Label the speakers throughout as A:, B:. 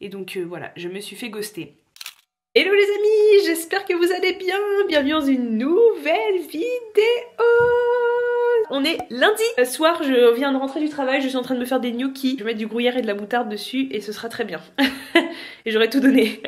A: Et donc voilà, je me suis fait ghoster. Hello les amis, j'espère que vous allez bien. Bienvenue dans une nouvelle vidéo. On est lundi soir, je viens de rentrer du travail, je suis en train de me faire des gnocchis. Je vais mettre du gruyère et de la moutarde dessus et ce sera très bien. Et j'aurai tout donné.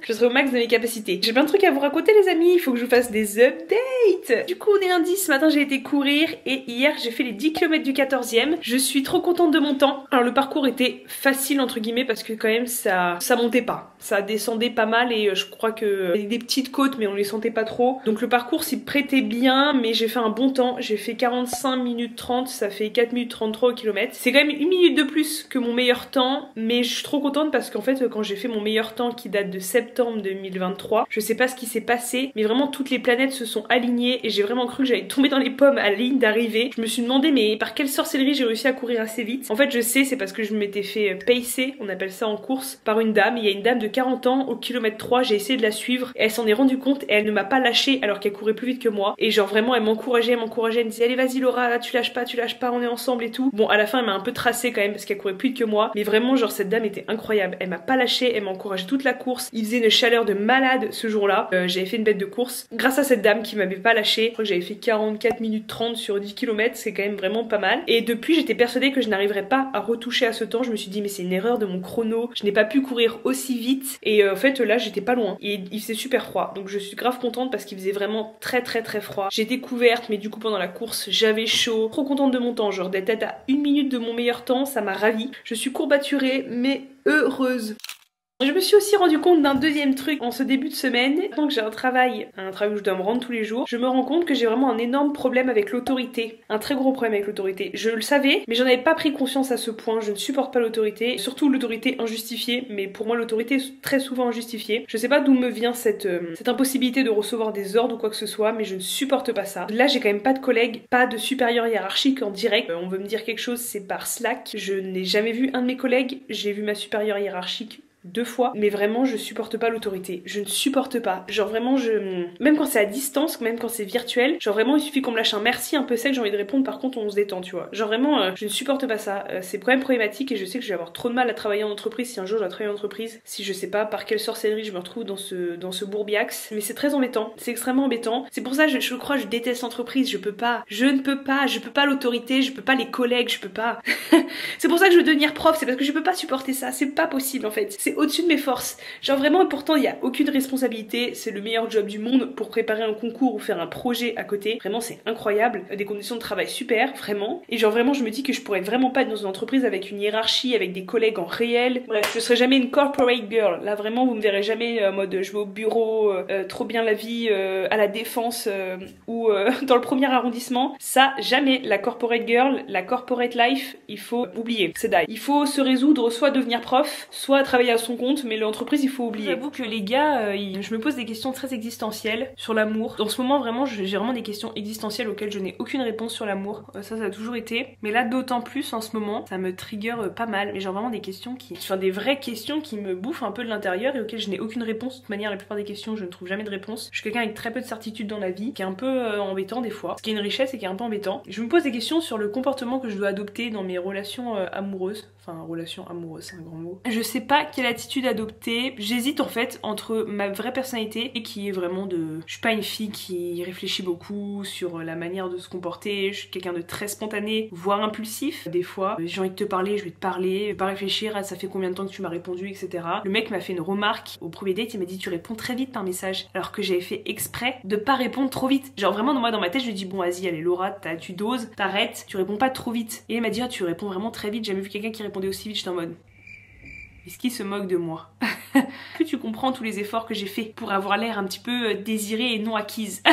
A: Je serai au max de mes capacités. J'ai plein de trucs à vous raconter les amis, il faut que je vous fasse des updates. Du coup on est lundi, ce matin j'ai été courir et hier j'ai fait les 10 km du 14e. Je suis trop contente de mon temps. Alors le parcours était facile entre guillemets parce que quand même ça montait pas. Ça descendait pas mal et je crois que des petites côtes mais on les sentait pas trop. Donc le parcours s'y prêtait bien mais j'ai fait un bon temps. J'ai fait 45 minutes 30, ça fait 4 minutes 33 au kilomètre. C'est quand même une minute de plus que mon meilleur temps mais je suis trop contente parce qu'en fait quand j'ai fait mon meilleur temps qui date de septembre 2023, je sais pas ce qui s'est passé mais vraiment toutes les planètes se sont alignées et j'ai vraiment cru que j'allais tomber dans les pommes à la ligne d'arrivée. Je me suis demandé mais par quelle sorcellerie j'ai réussi à courir assez vite. En fait je sais, c'est parce que je m'étais fait pacer, on appelle ça en course, par une dame. Il y a une dame de 40 ans au kilomètre 3, j'ai essayé de la suivre et elle s'en est rendue compte et elle ne m'a pas lâché alors qu'elle courait plus vite que moi et genre vraiment elle m'encourageait, elle me disait allez vas-y Laura, tu lâches pas, on est ensemble et tout. Bon à la fin elle m'a un peu tracé quand même parce qu'elle courait plus vite que moi mais vraiment genre cette dame était incroyable, elle m'a pas lâché, elle m'a encouragé toute la course. Il faisait une chaleur de malade ce jour-là, j'avais fait une bête de course grâce à cette dame qui m'avait pas lâché. Je crois que j'avais fait 44 minutes 30 sur 10 km, c'est quand même vraiment pas mal. Et depuis j'étais persuadée que je n'arriverais pas à retoucher à ce temps. Je me suis dit mais c'est une erreur de mon chrono, je n'ai pas pu courir aussi vite et en fait là j'étais pas loin et il faisait super froid donc je suis grave contente parce qu'il faisait vraiment très froid. J'étais couverte mais du coup pendant la course j'avais chaud, trop contente de mon temps, genre d'être à une minute de mon meilleur temps, ça m'a ravie. Je suis courbaturée mais heureuse. Je me suis aussi rendu compte d'un deuxième truc en ce début de semaine. Tant que j'ai un travail où je dois me rendre tous les jours, je me rends compte que j'ai vraiment un énorme problème avec l'autorité. Un très gros problème avec l'autorité. Je le savais, mais j'en avais pas pris conscience à ce point. Je ne supporte pas l'autorité, surtout l'autorité injustifiée, mais pour moi l'autorité est très souvent injustifiée. Je sais pas d'où me vient cette impossibilité de recevoir des ordres ou quoi que ce soit, mais je ne supporte pas ça. Là j'ai quand même pas de collègues, pas de supérieur hiérarchique en direct. On veut me dire quelque chose, c'est par Slack. Je n'ai jamais vu un de mes collègues, j'ai vu ma supérieure hiérarchique 2 fois, mais vraiment je supporte pas l'autorité, je ne supporte pas, genre vraiment même quand c'est à distance, même quand c'est virtuel, genre vraiment il suffit qu'on me lâche un merci un peu sec, j'ai envie de répondre, par contre on se détend, tu vois, genre vraiment je ne supporte pas ça, c'est quand même problématique et je sais que je vais avoir trop de mal à travailler en entreprise si un jour je dois travailler en entreprise, si je sais pas par quelle sorcellerie je me retrouve dans ce bourbiax, mais c'est très embêtant, c'est extrêmement embêtant, c'est pour ça je crois je déteste l'entreprise, je peux pas l'autorité, je peux pas les collègues, je peux pas c'est pour ça que je veux devenir prof, c'est parce que je peux pas supporter ça, c'est pas possible en fait, c'est au-dessus de mes forces. Genre vraiment, et pourtant il y a aucune responsabilité, c'est le meilleur job du monde pour préparer un concours ou faire un projet à côté. Vraiment c'est incroyable, des conditions de travail super, vraiment. Et genre vraiment je me dis que je pourrais vraiment pas être dans une entreprise avec une hiérarchie, avec des collègues en réel. Bref, je serai jamais une corporate girl. Là vraiment vous me verrez jamais en mode je vais au bureau, trop bien la vie, à la défense ou dans le premier arrondissement. Ça jamais. La corporate girl, la corporate life, il faut oublier. C'est die. Il faut se résoudre soit à devenir prof, soit à travailler à son compte, mais l'entreprise il faut oublier. J'avoue que les gars, je me pose des questions très existentielles sur l'amour. En ce moment vraiment j'ai vraiment des questions existentielles auxquelles je n'ai aucune réponse sur l'amour. Ça a toujours été. Mais là d'autant plus en ce moment, ça me trigger pas mal. Mais genre vraiment des questions des vraies questions qui me bouffent un peu de l'intérieur et auxquelles je n'ai aucune réponse. De toute manière la plupart des questions je ne trouve jamais de réponse. Je suis quelqu'un avec très peu de certitude dans la vie, qui est un peu embêtant des fois. Ce qui est une richesse et qui est un peu embêtant. Je me pose des questions sur le comportement que je dois adopter dans mes relations amoureuses. Enfin relation amoureuse c'est un grand mot. Je sais pas quelle attitude adopter. J'hésite en fait entre ma vraie personnalité et qui est vraiment je suis pas une fille qui réfléchit beaucoup sur la manière de se comporter, je suis quelqu'un de très spontané, voire impulsif. Des fois, j'ai envie de te parler, je vais te parler, je vais pas réfléchir à ça fait combien de temps que tu m'as répondu, etc. Le mec m'a fait une remarque au premier date, il m'a dit tu réponds très vite par message, alors que j'avais fait exprès de pas répondre trop vite. Genre vraiment dans ma tête je lui dis bon vas-y allez Laura, tu doses, t'arrêtes, tu réponds pas trop vite. Et il m'a dit ah, tu réponds vraiment très vite, j'ai jamais vu quelqu'un qui répondait aussi vite, j'étais en mode est-ce qu'il se moque de moi? Que tu comprends tous les efforts que j'ai fait pour avoir l'air un petit peu désirée et non acquise.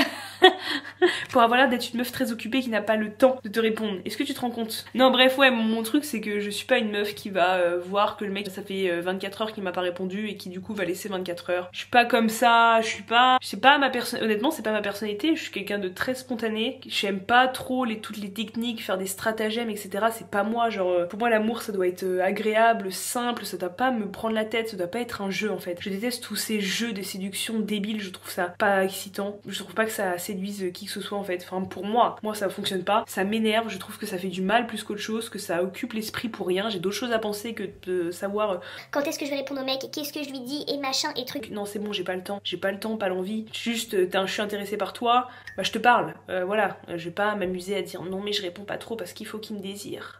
A: Pour avoir l'air d'être une meuf très occupée qui n'a pas le temps de te répondre. Est-ce que tu te rends compte? Non bref ouais mon truc c'est que je suis pas une meuf qui va voir que le mec ça fait 24 heures qu'il m'a pas répondu et qui du coup va laisser 24 heures. Je suis pas comme ça, je sais pas ma personne, honnêtement c'est pas ma personnalité, je suis quelqu'un de très spontané, j'aime pas trop toutes les techniques, faire des stratagèmes etc, c'est pas moi, genre pour moi l'amour ça doit être agréable, simple, ça doit pas me prendre la tête, ça doit pas être un jeu en fait. Je déteste tous ces jeux de séduction débiles, je trouve ça pas excitant, je trouve pas que ça séduise qui que que ce soit en fait. Enfin pour moi ça fonctionne pas, ça m'énerve, je trouve que ça fait du mal plus qu'autre chose, que ça occupe l'esprit pour rien, j'ai d'autres choses à penser que de savoir
B: quand est-ce que je vais répondre au mec, qu'est-ce que je lui dis et machin et truc.
A: Non c'est bon, j'ai pas le temps, pas l'envie, juste je suis intéressée par toi, bah je te parle, voilà, je vais pas m'amuser à dire non mais je réponds pas trop parce qu'il faut qu'il me désire.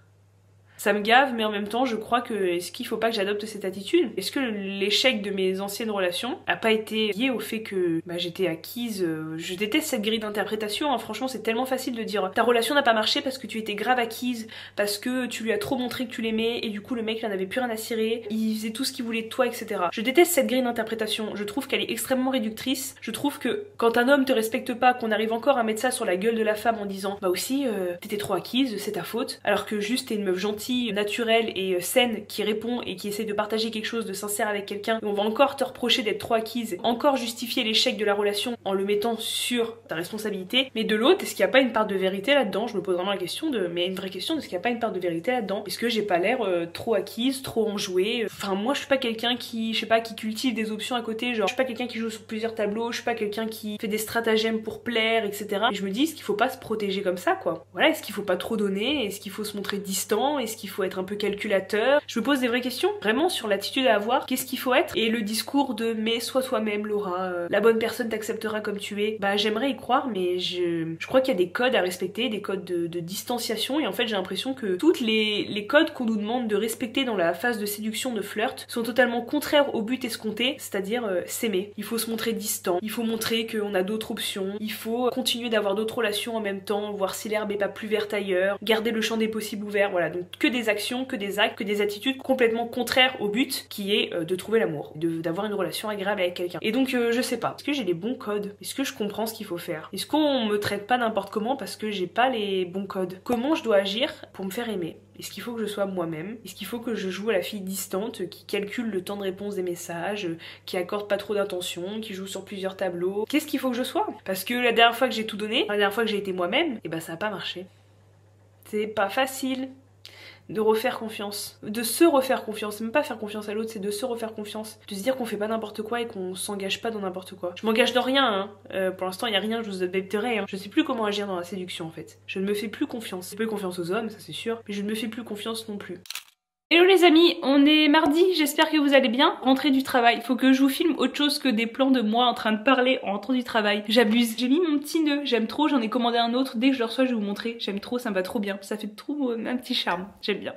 A: Ça me gave, mais en même temps, je crois que est-ce qu'il faut pas que j'adopte cette attitude? Est-ce que l'échec de mes anciennes relations a pas été lié au fait que j'étais acquise? Je déteste cette grille d'interprétation, hein. Franchement, c'est tellement facile de dire ta relation n'a pas marché parce que tu étais grave acquise, parce que tu lui as trop montré que tu l'aimais, et du coup le mec il en avait plus rien à cirer, il faisait tout ce qu'il voulait de toi, etc. Je déteste cette grille d'interprétation, je trouve qu'elle est extrêmement réductrice. Je trouve que quand un homme te respecte pas, qu'on arrive encore à mettre ça sur la gueule de la femme en disant bah aussi t'étais trop acquise, c'est ta faute, alors que juste t'es une meuf gentille, naturelle et saine qui répond et qui essaie de partager quelque chose de sincère avec quelqu'un, et on va encore te reprocher d'être trop acquise, encore justifier l'échec de la relation en le mettant sur ta responsabilité. Mais de l'autre, est-ce qu'il n'y a pas une part de vérité là-dedans? Je me pose vraiment la question mais une vraie question, est-ce qu'il n'y a pas une part de vérité là-dedans? Est-ce que j'ai pas l'air trop acquise, trop enjouée? Enfin moi je suis pas quelqu'un qui, je sais pas, qui cultive des options à côté, genre je suis pas quelqu'un qui joue sur plusieurs tableaux, je suis pas quelqu'un qui fait des stratagèmes pour plaire, etc. Et je me dis, est-ce qu'il faut pas se protéger comme ça, quoi? Voilà, est-ce qu'il faut pas trop donner? Est-ce qu'il faut se montrer distant? Est-ce qu'il faut être un peu calculateur? Je me pose des vraies questions, vraiment, sur l'attitude à avoir, qu'est-ce qu'il faut être? Et le discours de mais sois toi-même Laura, la bonne personne t'acceptera comme tu es, bah j'aimerais y croire, mais je crois qu'il y a des codes à respecter, des codes de distanciation, et en fait j'ai l'impression que toutes les codes qu'on nous demande de respecter dans la phase de séduction, de flirt, sont totalement contraires au but escompté, c'est-à-dire s'aimer. Il faut se montrer distant, il faut montrer qu'on a d'autres options, il faut continuer d'avoir d'autres relations en même temps, voir si l'herbe est pas plus verte ailleurs, garder le champ des possibles ouvert, voilà, donc que des actions, que des actes, que des attitudes complètement contraires au but qui est de trouver l'amour, d'avoir une relation agréable avec quelqu'un. Et donc je sais pas, est-ce que j'ai les bons codes? Est-ce que je comprends ce qu'il faut faire? Est-ce qu'on me traite pas n'importe comment parce que j'ai pas les bons codes? Comment je dois agir pour me faire aimer? Est-ce qu'il faut que je sois moi-même? Est-ce qu'il faut que je joue à la fille distante qui calcule le temps de réponse des messages, qui accorde pas trop d'attention, qui joue sur plusieurs tableaux? Qu'est-ce qu'il faut que je sois? Parce que la dernière fois que j'ai tout donné, la dernière fois que j'ai été moi-même, et bah ça a pas marché. C'est pas facile de refaire confiance, de se refaire confiance, même pas faire confiance à l'autre, c'est de se refaire confiance, de se dire qu'on fait pas n'importe quoi et qu'on s'engage pas dans n'importe quoi. Je m'engage dans rien, hein. Pour l'instant il y a rien, je vous adapterai, hein. Je sais plus comment agir dans la séduction en fait. Je ne me fais plus confiance. J'ai plus confiance aux hommes, ça c'est sûr, mais je ne me fais plus confiance non plus. Hello les amis, on est mardi, j'espère que vous allez bien. Rentrée du travail, faut que je vous filme autre chose que des plans de moi en train de parler en rentrant du travail. J'abuse, j'ai mis mon petit nœud, j'aime trop, j'en ai commandé un autre, dès que je le reçois je vais vous montrer, j'aime trop, ça me va trop bien, ça fait trop un petit charme, j'aime bien.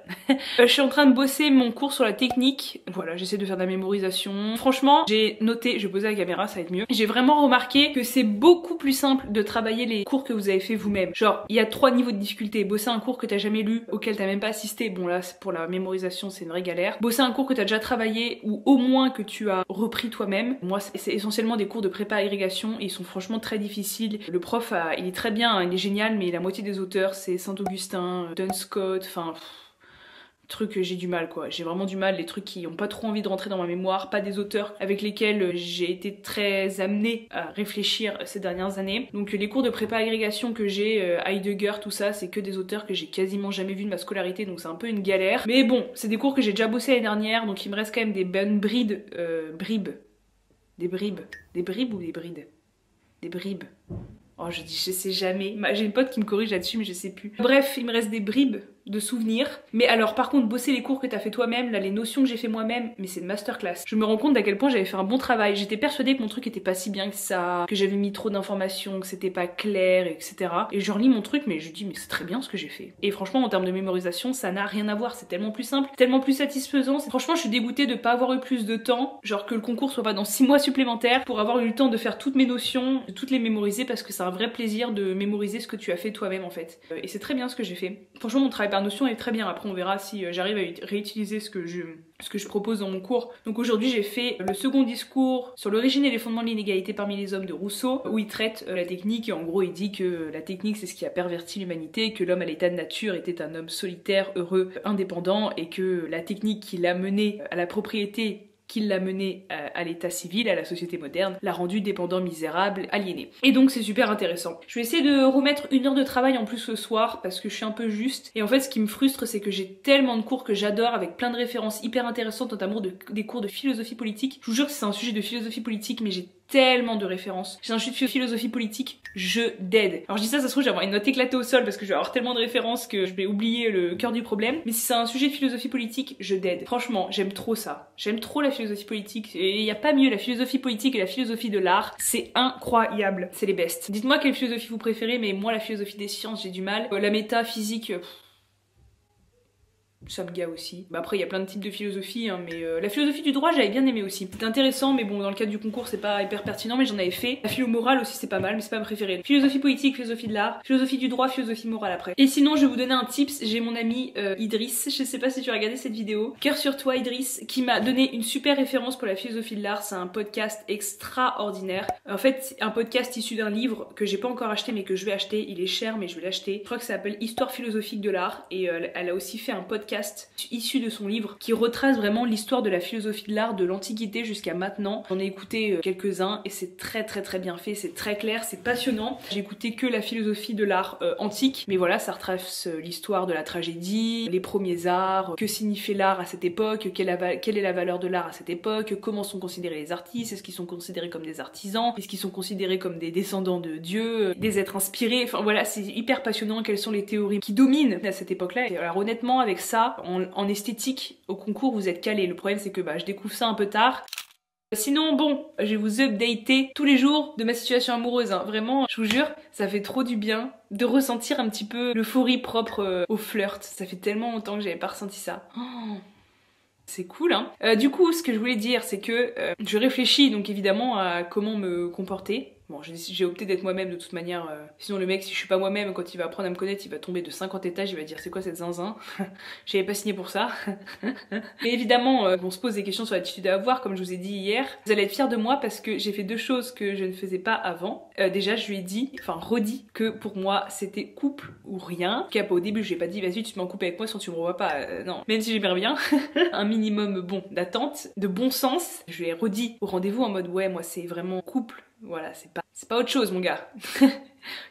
A: Je suis en train de bosser mon cours sur la technique, voilà, j'essaie de faire de la mémorisation. Franchement, j'ai noté, je vais poser la caméra, ça va être mieux. J'ai vraiment remarqué que c'est beaucoup plus simple de travailler les cours que vous avez fait vous-même. Genre, il y a 3 niveaux de difficulté. Bosser un cours que t'as jamais lu, auquel t'as même pas assisté, bon là c'est pour la mémorisation, c'est une vraie galère. Bosser un cours que t'as déjà travaillé ou au moins que tu as repris toi-même. Moi c'est essentiellement des cours de prépa à irrigation et ils sont franchement très difficiles. Le prof il est très bien, hein, il est génial, mais la moitié des auteurs c'est Saint-Augustin, Duns Scott, enfin... trucs que j'ai du mal quoi, j'ai vraiment du mal, les trucs qui ont pas trop envie de rentrer dans ma mémoire, pas des auteurs avec lesquels j'ai été très amenée à réfléchir ces dernières années. Donc les cours de prépa agrégation que j'ai, Heidegger, tout ça, c'est que des auteurs que j'ai quasiment jamais vus de ma scolarité, donc c'est un peu une galère. Mais bon, c'est des cours que j'ai déjà bossé l'année dernière, donc il me reste quand même des bonnes brides, des bribes ou des brides? Des bribes. Oh je sais jamais, j'ai une pote qui me corrige là-dessus mais je sais plus. Bref, il me reste des bribes de souvenirs. Mais alors par contre bosser les cours que t'as fait toi-même, là les notions que j'ai fait moi-même, mais c'est une masterclass. Je me rends compte d'à quel point j'avais fait un bon travail. J'étais persuadée que mon truc était pas si bien que ça, que j'avais mis trop d'informations, que c'était pas clair, etc. Et je relis mon truc mais je dis mais c'est très bien ce que j'ai fait. Et franchement en termes de mémorisation ça n'a rien à voir, c'est tellement plus simple, tellement plus satisfaisant. Franchement je suis dégoûtée de pas avoir eu plus de temps, genre que le concours soit pas dans 6 mois supplémentaires pour avoir eu le temps de faire toutes mes notions, de toutes les mémoriser parce que c'est un vrai plaisir de mémoriser ce que tu as fait toi-même en fait. Et c'est très bien ce que j'ai fait. Franchement mon travail par notion est très bien, après on verra si j'arrive à réutiliser ce que je propose dans mon cours. Donc aujourd'hui j'ai fait le second discours sur l'origine et les fondements de l'inégalité parmi les hommes de Rousseau, où il traite la technique et en gros il dit que la technique c'est ce qui a perverti l'humanité, que l'homme à l'état de nature était un homme solitaire, heureux, indépendant, et que la technique qui l'a mené à la propriété, qui l'a mené à l'état civil, à la société moderne, l'a rendu dépendant, misérable, aliéné. Et donc c'est super intéressant. Je vais essayer de remettre 1 heure de travail en plus ce soir parce que je suis un peu juste. Et en fait ce qui me frustre c'est que j'ai tellement de cours que j'adore avec plein de références hyper intéressantes, notamment des cours de philosophie politique. Je vous jure que c'est un sujet de philosophie politique mais j'ai tellement de références. J'ai un sujet de philosophie politique, je dead. Alors je dis ça se trouve, j'ai avoir une note éclatée au sol parce que je vais avoir tellement de références que je vais oublier le cœur du problème. Mais si c'est un sujet de philosophie politique, je dead. Franchement, j'aime trop ça. J'aime trop la philosophie politique. Et il n'y a pas mieux, la philosophie politique et la philosophie de l'art. C'est incroyable. C'est les best. Dites-moi quelle philosophie vous préférez, mais moi la philosophie des sciences, j'ai du mal. La métaphysique... ça me gave aussi. Bah après il y a plein de types de philosophie hein, mais la philosophie du droit j'avais bien aimé aussi. C'était intéressant mais bon dans le cadre du concours c'est pas hyper pertinent mais j'en avais fait. La philo morale aussi c'est pas mal mais c'est pas ma préférée. Philosophie politique, philosophie de l'art, philosophie du droit, philosophie morale après. Et sinon je vais vous donner un tips, j'ai mon ami Idriss, je sais pas si tu as regardé cette vidéo. Cœur sur toi Idriss qui m'a donné une super référence pour la philosophie de l'art, c'est un podcast extraordinaire. En fait c'est un podcast issu d'un livre que j'ai pas encore acheté mais que je vais acheter, il est cher mais je vais l'acheter. Je crois que ça s'appelle Histoire philosophique de l'art et elle a aussi fait un podcast issu de son livre qui retrace vraiment l'histoire de la philosophie de l'art de l'Antiquité jusqu'à maintenant. J'en ai écouté quelques-uns et c'est très bien fait, c'est très clair, c'est passionnant. J'ai écouté que la philosophie de l'art antique, mais voilà, ça retrace l'histoire de la tragédie, les premiers arts, que signifiait l'art à cette époque, quelle est la valeur de l'art à cette époque, comment sont considérés les artistes, est-ce qu'ils sont considérés comme des artisans, est-ce qu'ils sont considérés comme des descendants de Dieu, des êtres inspirés, enfin voilà, c'est hyper passionnant, quelles sont les théories qui dominent à cette époque-là. Et alors honnêtement, avec ça, en esthétique, au concours, vous êtes calés. Le problème, c'est que je découvre ça un peu tard. Sinon, bon, je vais vous updater tous les jours de ma situation amoureuse. Hein. Vraiment, je vous jure, ça fait trop du bien de ressentir un petit peu l'euphorie propre au flirt. Ça fait tellement longtemps que j'avais pas ressenti ça. Oh. C'est cool hein. Du coup ce que je voulais dire c'est que je réfléchis donc évidemment à comment me comporter. Bon j'ai opté d'être moi-même de toute manière, sinon le mec si je suis pas moi-même quand il va apprendre à me connaître il va tomber de 50 étages, il va dire c'est quoi cette zinzin. J'avais pas signé pour ça. Mais évidemment on se pose des questions sur l'attitude à avoir comme je vous ai dit hier. Vous allez être fiers de moi parce que j'ai fait deux choses que je ne faisais pas avant. Déjà je lui ai dit, enfin redit que pour moi c'était couple ou rien. En tout cas pas au début je lui ai pas dit vas-y tu te mets en couple avec moi sinon tu me revois pas, non. Même si j'aimerais bien. Un minimum bon d'attente, de bon sens. Je lui ai redit au rendez-vous en mode ouais moi c'est vraiment couple. Voilà, c'est pas autre chose mon gars.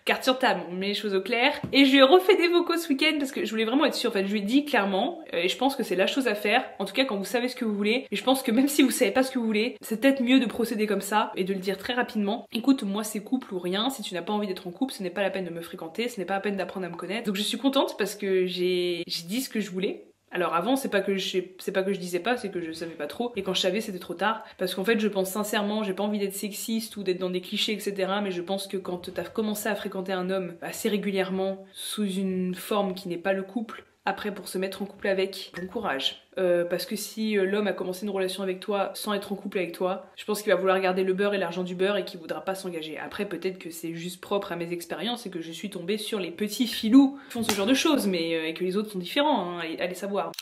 A: Carte sur table, on met les choses au clair. Et je lui ai refait des vocaux ce week-end parce que je voulais vraiment être sûre. En fait, je lui ai dit clairement, et je pense que c'est la chose à faire. En tout cas, quand vous savez ce que vous voulez. Et je pense que même si vous savez pas ce que vous voulez, c'est peut-être mieux de procéder comme ça et de le dire très rapidement. Écoute, moi c'est couple ou rien. Si tu n'as pas envie d'être en couple, ce n'est pas la peine de me fréquenter, ce n'est pas la peine d'apprendre à me connaître. Donc je suis contente parce que j'ai dit ce que je voulais. Alors avant c'est pas que je disais pas, c'est que je savais pas trop et quand je savais c'était trop tard parce qu'en fait je pense sincèrement, j'ai pas envie d'être sexiste ou d'être dans des clichés etc mais je pense que quand t'as commencé à fréquenter un homme assez régulièrement sous une forme qui n'est pas le couple, après pour se mettre en couple avec, bon courage. Parce que si l'homme a commencé une relation avec toi sans être en couple avec toi, je pense qu'il va vouloir garder le beurre et l'argent du beurre et qu'il voudra pas s'engager. Après peut-être que c'est juste propre à mes expériences et que je suis tombée sur les petits filous qui font ce genre de choses mais et que les autres sont différents, hein, allez savoir.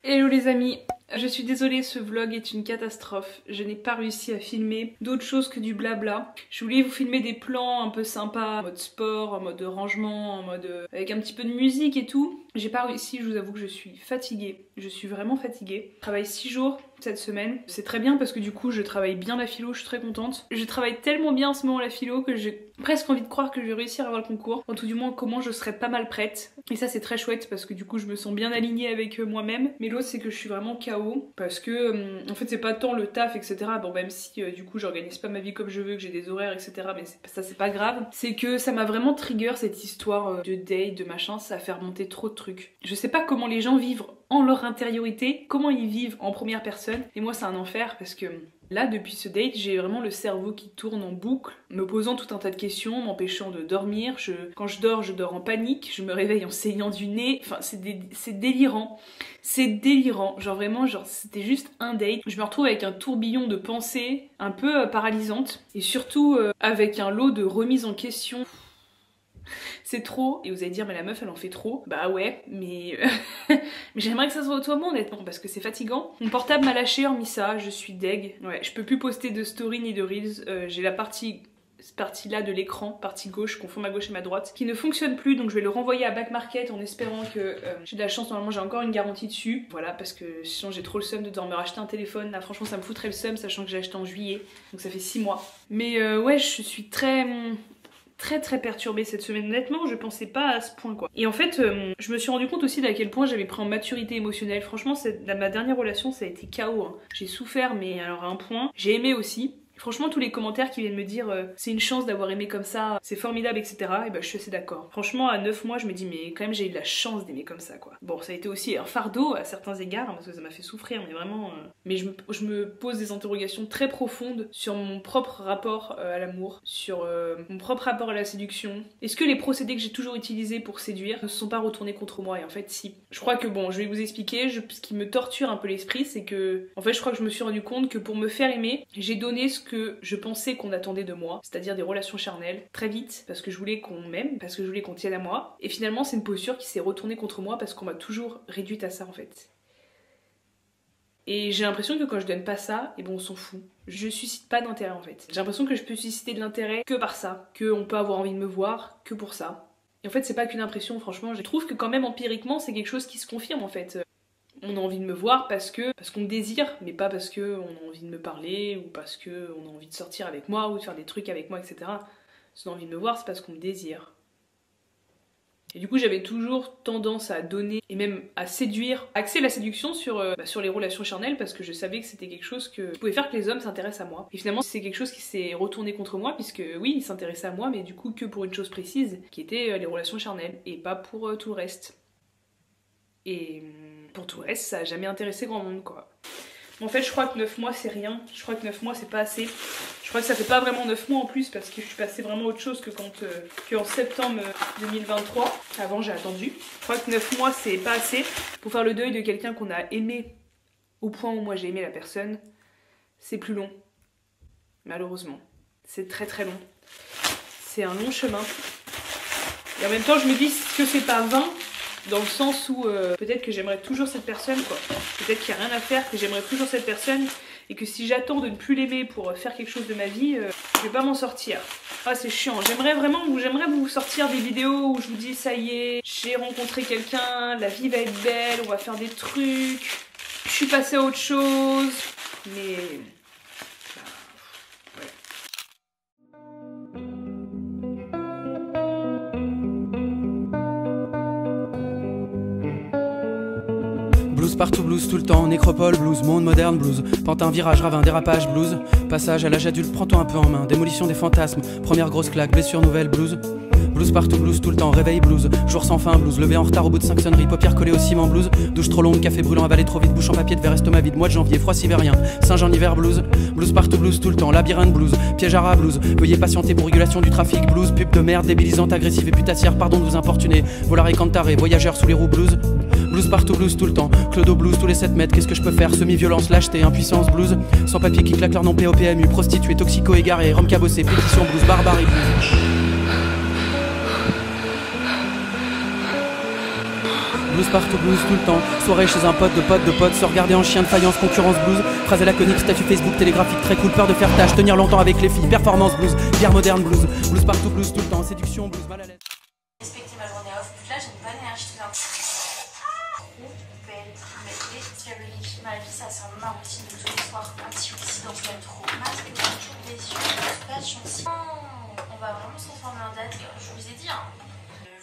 A: Hello les amis, je suis désolée, ce vlog est une catastrophe. Je n'ai pas réussi à filmer d'autre chose que du blabla. Je voulais vous filmer des plans un peu sympas, en mode sport, en mode rangement, en mode avec un petit peu de musique et tout. J'ai pas réussi, je vous avoue que je suis fatiguée. Je suis vraiment fatiguée. Je travaille 6 jours cette semaine. C'est très bien parce que du coup je travaille bien la philo, je suis très contente. Je travaille tellement bien en ce moment la philo que j'ai presque envie de croire que je vais réussir à avoir le concours. En tout du moins comment je serai pas mal prête. Et ça c'est très chouette parce que du coup je me sens bien alignée avec moi-même. Mais l'autre c'est que je suis vraiment KO parce que en fait c'est pas tant le taf etc. Bon même si du coup j'organise pas ma vie comme je veux, que j'ai des horaires etc. Mais ça c'est pas grave. C'est que ça m'a vraiment trigger cette histoire de date, de machin, ça a fait remonter trop de trucs. Je sais pas comment les gens vivent en leur intériorité, comment ils vivent en première personne. Et moi c'est un enfer parce que là depuis ce date j'ai vraiment le cerveau qui tourne en boucle, me posant tout un tas de questions, m'empêchant de dormir. Quand je dors en panique, je me réveille en saignant du nez. Enfin c'est délirant. C'est délirant, genre vraiment, genre c'était juste un date. Je me retrouve avec un tourbillon de pensées un peu paralysantes et surtout avec un lot de remises en question. C'est trop, et vous allez dire mais la meuf elle en fait trop. Bah ouais, mais mais j'aimerais que ça soit autrement honnêtement parce que c'est fatigant. Mon portable m'a lâché hormis ça, je suis deg. Ouais, je peux plus poster de story ni de reels, j'ai la partie là de l'écran, partie gauche, je confonds ma gauche et ma droite, qui ne fonctionne plus, donc je vais le renvoyer à Back Market en espérant que j'ai de la chance. Normalement j'ai encore une garantie dessus, voilà, parce que sinon j'ai trop le seum de devoir me racheter un téléphone. Là franchement ça me foutrait le seum sachant que j'ai acheté en juillet, donc ça fait 6 mois. Mais ouais, je suis très perturbée cette semaine, honnêtement je pensais pas à ce point quoi. Et en fait je me suis rendu compte aussi d'à quel point j'avais pris en maturité émotionnelle. Franchement ma dernière relation ça a été KO hein. J'ai souffert mais alors à un point. J'ai aimé aussi Franchement, tous les commentaires qui viennent me dire c'est une chance d'avoir aimé comme ça, c'est formidable, etc. Et ben je suis assez d'accord. Franchement, à 9 mois, je me dis mais quand même j'ai eu de la chance d'aimer comme ça, quoi. Bon, ça a été aussi un fardeau à certains égards, hein, parce que ça m'a fait souffrir, mais vraiment... Mais je me pose des interrogations très profondes sur mon propre rapport à l'amour, sur mon propre rapport à la séduction. Est-ce que les procédés que j'ai toujours utilisés pour séduire ne se sont pas retournés contre moi? Et en fait, si. Je crois que bon, je vais vous expliquer, ce qui me torture un peu l'esprit, c'est que... En fait, je crois que je me suis rendu compte que pour me faire aimer, j'ai donné ce que je pensais qu'on attendait de moi, c'est-à-dire des relations charnelles, très vite, parce que je voulais qu'on m'aime, parce que je voulais qu'on tienne à moi. Et finalement, c'est une posture qui s'est retournée contre moi parce qu'on m'a toujours réduite à ça, en fait. Et j'ai l'impression que quand je donne pas ça, et bon on s'en fout. Je suscite pas d'intérêt en fait. J'ai l'impression que je peux susciter de l'intérêt que par ça, qu'on peut avoir envie de me voir que pour ça. Et en fait c'est pas qu'une impression, franchement, je trouve que quand même empiriquement c'est quelque chose qui se confirme en fait. On a envie de me voir parce qu'on me désire, mais pas parce qu'on a envie de me parler, ou parce qu'on a envie de sortir avec moi, ou de faire des trucs avec moi, etc. Si on a envie de me voir, c'est parce qu'on me désire. Et du coup j'avais toujours tendance à donner et même à séduire, axer la séduction sur les relations charnelles parce que je savais que c'était quelque chose qui pouvait faire que les hommes s'intéressent à moi. Et finalement c'est quelque chose qui s'est retourné contre moi puisque oui ils s'intéressaient à moi mais du coup que pour une chose précise qui était les relations charnelles et pas pour tout le reste. Et pour tout le reste ça a jamais intéressé grand monde quoi. En fait je crois que 9 mois c'est rien, je crois que 9 mois c'est pas assez. Je crois que ça fait pas vraiment 9 mois en plus parce que je suis passée vraiment autre chose que qu'en septembre 2023. Avant j'ai attendu. Je crois que 9 mois c'est pas assez pour faire le deuil de quelqu'un qu'on a aimé au point où moi j'ai aimé la personne. C'est plus long. Malheureusement. C'est très très long. C'est un long chemin. Et en même temps je me dis que c'est pas vain. Dans le sens où peut-être que j'aimerais toujours cette personne quoi. Peut-être qu'il n'y a rien à faire, que j'aimerais toujours cette personne et que si j'attends de ne plus l'aimer pour faire quelque chose de ma vie, je vais pas m'en sortir. Ah c'est chiant, j'aimerais vous sortir des vidéos où je vous dis ça y est, j'ai rencontré quelqu'un, la vie va être belle, on va faire des trucs, je suis passée à autre chose, mais...
C: Blues partout, blues tout le temps, nécropole, blues, monde moderne, blues, pantin, virage, ravin, dérapage, blues, passage à l'âge adulte, prends-toi un peu en main, démolition des fantasmes, première grosse claque, blessure nouvelle, blues, blues partout, blues tout le temps, réveil, blues, jour sans fin, blues, levé en retard au bout de 5 sonneries, paupières collées au ciment, blues, douche trop longue, café brûlant, avalé trop vite, bouche en papier de verre, estomac vide, mois de janvier, froid sibérien, Saint-Jean hiver, blues, blues partout, blues tout le temps, labyrinthe, blues, piège à rat, blues, veuillez patienter pour régulation du trafic, blues, pub de merde, débilisante, agressive et putassière, pardon de vous importuner, volare et cantaré, voyageurs sous les roues, blues, blues partout, blues tout le temps, clodo blues tous les 7 mètres, qu'est-ce que je peux faire, semi-violence, lâcheté, impuissance, blues, sans papier qui claquent leur nom POPMU, prostituée, toxico, égaré, rhum cabossé, pétition, blues, barbarie, blues. Blues partout, blues tout le temps, soirée chez un pote, de potes, se regarder en chien de faïence, concurrence blues, phrase laconique, statut Facebook, télégraphique, très cool, peur de faire tâche, tenir longtemps avec les filles, performance blues, guerre moderne blues, blues partout, blues tout le temps, séduction, blues, mal à l'aise.
D: Respecter ma journée off, là j'ai une bonne énergie tout d'un coup. Trop belle, mais vérifier ma vie, ça c'est ma routine de tous les soirs, un petit oxydant, je l'aime trop, masque, toujours des yeux, pas de chance. On va vraiment se transformer en date, je vous ai dit hein.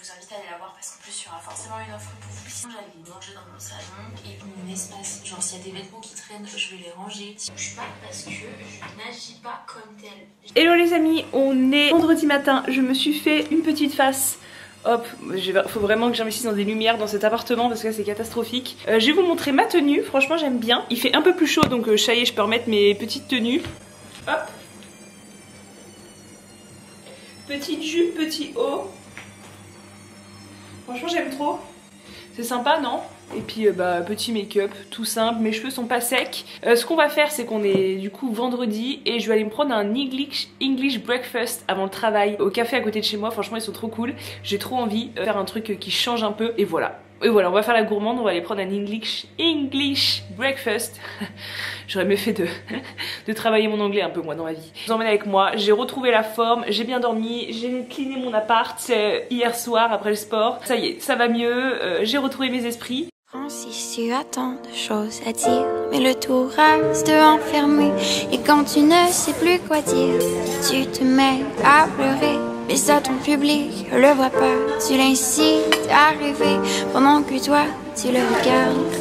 D: Je vous invite à aller la voir parce qu'en plus il y aura forcément une offre pour vous. J'allais manger dans mon salon et mon espace, genre s'il y a des vêtements qui traînent, je vais les ranger. Je suis pas parce que je n'agis pas comme telle.
A: Hello les amis, on est vendredi matin, je me suis fait une petite face. Hop, faut vraiment que j'investisse dans des lumières dans cet appartement parce que là c'est catastrophique. Je vais vous montrer ma tenue, franchement j'aime bien. Il fait un peu plus chaud donc ça y est, je peux remettre mes petites tenues. Hop. Petite jupe, petit haut. Franchement j'aime trop. C'est sympa non? Et puis petit make-up, tout simple, mes cheveux sont pas secs. Ce qu'on va faire c'est qu'on est du coup vendredi et je vais aller me prendre un English breakfast avant le travail au café à côté de chez moi, franchement ils sont trop cool. J'ai trop envie de faire un truc qui change un peu et voilà. Et voilà, on va faire la gourmande, on va aller prendre un English breakfast. J'aurais mieux fait de travailler mon anglais un peu moi dans ma vie. Je vous emmène avec moi, j'ai retrouvé la forme, j'ai bien dormi, j'ai cleané mon appart hier soir après le sport. Ça y est, ça va mieux, j'ai retrouvé mes esprits.
E: Francis, tu as tant de choses à dire, mais le tout reste enfermé. Et quand tu ne sais plus quoi dire, tu te mets à pleurer. Mais ça, ton public le voit pas, tu l'incites à rêver pendant que toi, tu le regardes.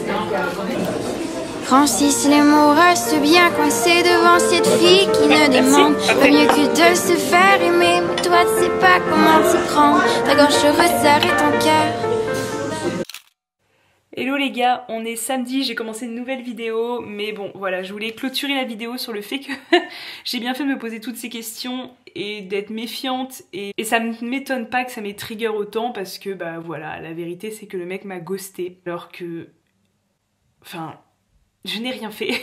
E: Francis, les mots restent bien coincés devant souvent cette fille qui ne demande pas mieux que de se faire aimer. Mais toi tu sais pas comment t'y prendre, ta gorge se resserre et ton cœur.
A: Hello les gars, on est samedi, j'ai commencé une nouvelle vidéo, mais bon voilà, je voulais clôturer la vidéo sur le fait que j'ai bien fait de me poser toutes ces questions et d'être méfiante, et ça ne m'étonne pas que ça m'ait trigger autant, parce que bah voilà, la vérité c'est que le mec m'a ghosté, alors que... Enfin... Je n'ai rien fait,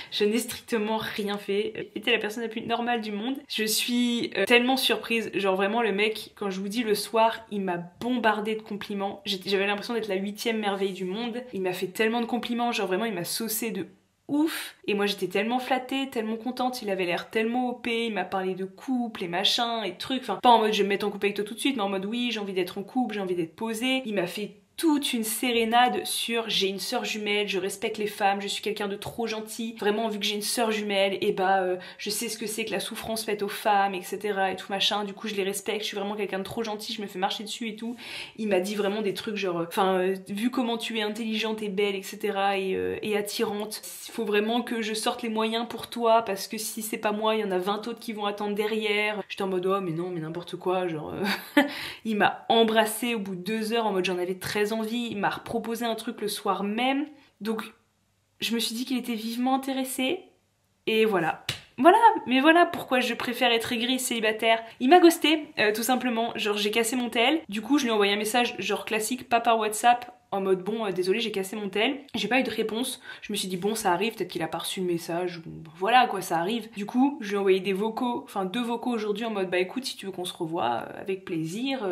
A: je n'ai strictement rien fait. J'étais la personne la plus normale du monde. Je suis tellement surprise, genre vraiment le mec, quand je vous dis le soir, il m'a bombardé de compliments. J'avais l'impression d'être la 8e merveille du monde. Il m'a fait tellement de compliments, genre vraiment il m'a saucé de ouf. Et moi j'étais tellement flattée, tellement contente, il avait l'air tellement OP, il m'a parlé de couple et machin et trucs. Enfin pas en mode je vais me mettre en couple avec toi tout de suite, mais en mode oui j'ai envie d'être en couple, j'ai envie d'être posée. Il m'a fait toute une sérénade sur j'ai une sœur jumelle, je respecte les femmes, je suis quelqu'un de trop gentil, vraiment vu que j'ai une sœur jumelle, et bah je sais ce que c'est que la souffrance faite aux femmes, etc. et tout machin, du coup je les respecte, je suis vraiment quelqu'un de trop gentil, je me fais marcher dessus et tout. Il m'a dit vraiment des trucs genre, enfin vu comment tu es intelligente et belle, etc. et attirante, il faut vraiment que je sorte les moyens pour toi, parce que si c'est pas moi, il y en a 20 autres qui vont attendre derrière. J'étais en mode oh mais non mais n'importe quoi, genre il m'a embrassée au bout de 2 heures en mode j'en avais très envie, il m'a proposé un truc le soir même, donc je me suis dit qu'il était vivement intéressé, et voilà. Voilà, mais voilà pourquoi je préfère être aigrie célibataire. Il m'a ghosté, tout simplement, genre j'ai cassé mon tel, du coup je lui ai envoyé un message genre classique, pas par WhatsApp, en mode bon désolé j'ai cassé mon tel, j'ai pas eu de réponse, je me suis dit bon ça arrive, peut-être qu'il a pas reçu le message, voilà quoi ça arrive. Du coup je lui ai envoyé des vocaux, enfin 2 vocaux aujourd'hui en mode bah écoute si tu veux qu'on se revoie avec plaisir,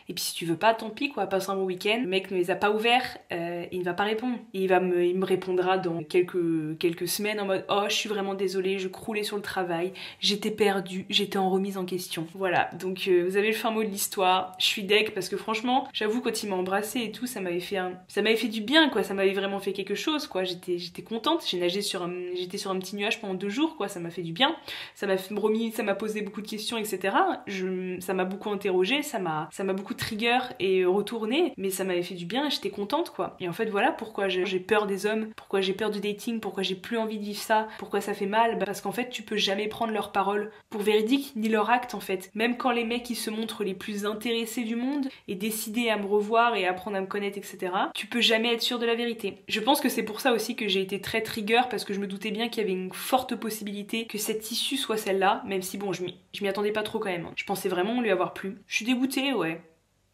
A: et puis si tu veux pas tant pis quoi, passe un bon week-end. Le mec ne les a pas ouverts, il ne va pas répondre, et il me répondra dans quelques semaines en mode oh je suis vraiment désolée, je croulais sur le travail, j'étais perdue, j'étais en remise en question. Voilà, donc vous avez le fin mot de l'histoire, je suis deg parce que franchement j'avoue quand il m'a embrassée et tout ça m'avait fait du bien quoi, ça m'avait vraiment fait quelque chose quoi, j'étais contente, j'étais sur un petit nuage pendant 2 jours quoi, ça m'a fait du bien, ça m'a posé beaucoup de questions etc, ça m'a beaucoup interrogée, ça m'a beaucoup trigger et retourné, mais ça m'avait fait du bien, j'étais contente quoi. Et en fait voilà pourquoi j'ai peur des hommes, pourquoi j'ai peur du dating, pourquoi j'ai plus envie de vivre ça, pourquoi ça fait mal, parce qu'en fait tu peux jamais prendre leurs paroles pour véridique ni leur acte en fait. Même quand les mecs qui se montrent les plus intéressés du monde et décidés à me revoir et à apprendre à me connaître etc, tu peux jamais être sûr de la vérité. Je pense que c'est pour ça aussi que j'ai été très trigger, parce que je me doutais bien qu'il y avait une forte possibilité que cette issue soit celle-là, même si bon je m'y attendais pas trop quand même. Je pensais vraiment lui avoir plu. Je suis dégoûtée, ouais.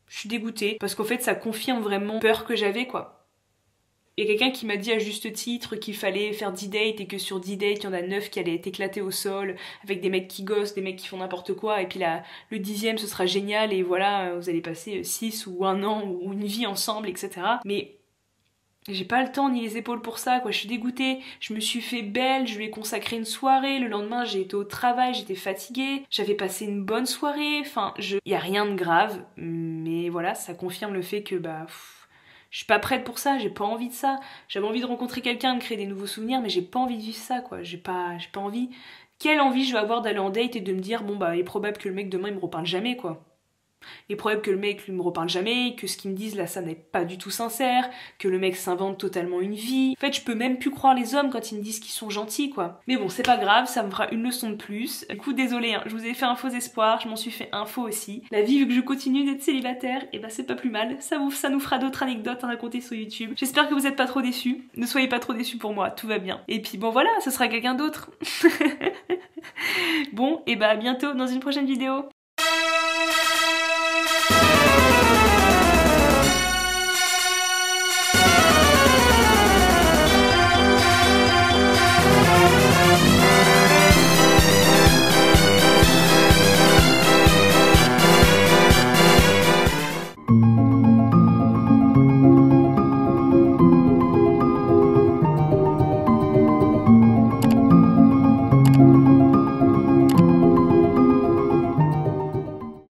A: Je suis dégoûtée, parce qu'en fait ça confirme vraiment peur que j'avais quoi. Il y a quelqu'un qui m'a dit à juste titre qu'il fallait faire 10 dates et que sur 10 dates il y en a 9 qui allaient être éclatés au sol avec des mecs qui gossent, des mecs qui font n'importe quoi, et puis le 10e ce sera génial et voilà vous allez passer 6 ou 1 an ou une vie ensemble etc. Mais j'ai pas le temps ni les épaules pour ça quoi, je suis dégoûtée, je me suis fait belle, je lui ai consacré une soirée, le lendemain j'ai été au travail, j'étais fatiguée, j'avais passé une bonne soirée, enfin y a rien de grave, mais voilà ça confirme le fait que bah je suis pas prête pour ça, j'ai pas envie de ça. J'avais envie de rencontrer quelqu'un, de créer des nouveaux souvenirs, mais j'ai pas envie de vivre ça quoi, j'ai pas envie. Quelle envie je vais avoir d'aller en date et de me dire bon bah il est probable que le mec demain il me reparle jamais quoi. Il est probable que le mec lui me reparle jamais, que ce qu'ils me disent là ça n'est pas du tout sincère, que le mec s'invente totalement une vie. En fait je peux même plus croire les hommes quand ils me disent qu'ils sont gentils quoi. Mais bon c'est pas grave, ça me fera une leçon de plus. Du coup désolé hein, je vous ai fait un faux espoir, je m'en suis fait un faux aussi. La vie vu que je continue d'être célibataire, et bah c'est pas plus mal, ça nous fera d'autres anecdotes à raconter sur YouTube. J'espère que vous êtes pas trop déçus, ne soyez pas trop déçus pour moi, tout va bien. Et puis bon voilà, ce sera quelqu'un d'autre. Bon et bah à bientôt dans une prochaine vidéo.